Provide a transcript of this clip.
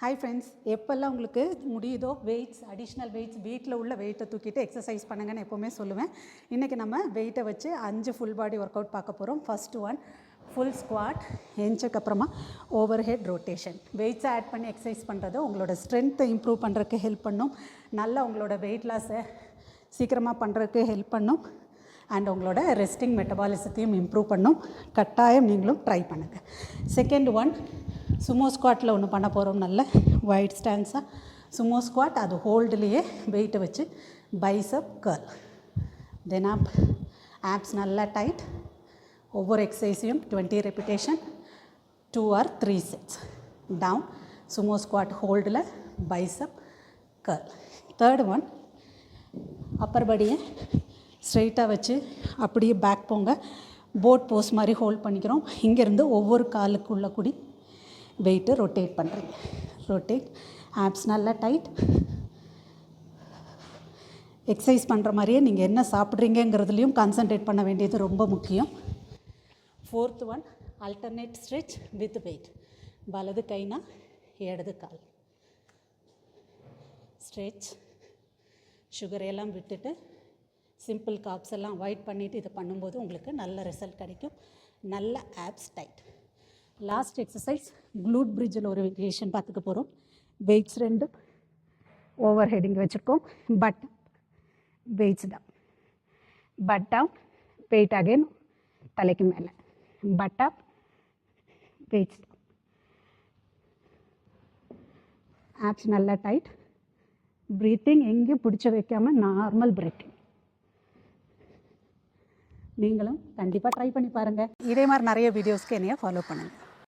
Hi friends, எப்போல்லாம் உங்களுக்கு முடியுதோ வெயிட்ஸ் அடிஷ்னல் வெயிட்ஸ் வீட்டில் உள்ள வெயிட்டை தூக்கிட்டு எக்ஸசைஸ் பண்ணுங்கன்னு எப்போவுமே சொல்லுவேன். இன்றைக்கி நம்ம வெயிட்டை வச்சு 5 ஃபுல் பாடி ஒர்க் அவுட் பார்க்க போகிறோம். ஃபர்ஸ்ட் ஒன் ஃபுல் ஸ்குவாட், எஞ்சுக்கு அப்புறமா ஓவர் ஹெட் ரொட்டேஷன். வெயிட்ஸை ஆட் பண்ணி எக்ஸசைஸ் பண்ணுறது உங்களோட ஸ்ட்ரென்த்தை இம்ப்ரூவ் பண்ணுறதுக்கு ஹெல்ப் பண்ணும். நல்லா உங்களோட வெயிட் லாஸை சீக்கிரமாக பண்ணுறதுக்கு ஹெல்ப் பண்ணும். அண்ட் உங்களோட ரெஸ்டிங் மெட்டபாலிசத்தையும் இம்ப்ரூவ் பண்ணும். கட்டாயம் நீங்களும் ட்ரை பண்ணுங்கள். செகண்ட் ஒன் சுமோ ஸ்குவாட்டில் ஒன்று பண்ண போகிறோம். நல்ல வைட் ஸ்டான்ஸாக சுமோ ஸ்குவாட், அது ஹோல்டுலேயே வெயிட்டை வச்சு பைசப் கர்ல். தென் ஆப்ஸ் நல்லா டைட். ஒவ்வொரு எக்ஸசைஸையும் 20 repetition, 2 or 3 sets. Down sumo squat ஹோல்டில் bicep curl. Third one upper பாடியை ஸ்ட்ரெயிட்டாக வச்சு அப்படியே பேக் போங்க. போட் போஸ் மாதிரி ஹோல்ட் பண்ணிக்கிறோம். இங்கேருந்து ஒவ்வொரு காலுக்குள்ளே கூடி வெயிட்டு ரொட்டேட் பண்ணுறீங்க. ரொட்டேட், ஆப்ஸ் நல்லா டைட். எக்ஸசைஸ் பண்ணுற மாதிரியே நீங்கள் என்ன சாப்பிட்றீங்கிறதுலையும் கான்சன்ட்ரேட் பண்ண வேண்டியது ரொம்ப முக்கியம். Fourth one alternate stretch with weight. வலது கைனா இடது கால் ஸ்ட்ரெச். சுகர் எல்லாம் விட்டுட்டு சிம்பிள் காப்ஸ் எல்லாம் அவாய்ட் பண்ணிவிட்டு இதை பண்ணும்போது உங்களுக்கு நல்ல ரிசல்ட் கிடைக்கும். நல்ல abs tight. Last exercise glute பிரிட்ஜில் ஒரு வேரியேஷன் பார்த்துக்க போகிறோம். வெயிட்ஸ் 2 ஓவர் ஹெட்டிங் வச்சுருக்கோம். Put weights down, put down, weight again தலைக்கு மேலே, put up, weights down. Abs நல்லா டைட். ப்ரீத்திங் எங்கேயும் பிடிச்ச வைக்காமல் நார்மல் பிரீத்திங். நீங்களும் கண்டிப்பாக ட்ரை பண்ணி பாருங்கள். இதே மாதிரி நிறைய வீடியோஸ்க்கு என்னைய ஃபாலோ பண்ணுங்கள்.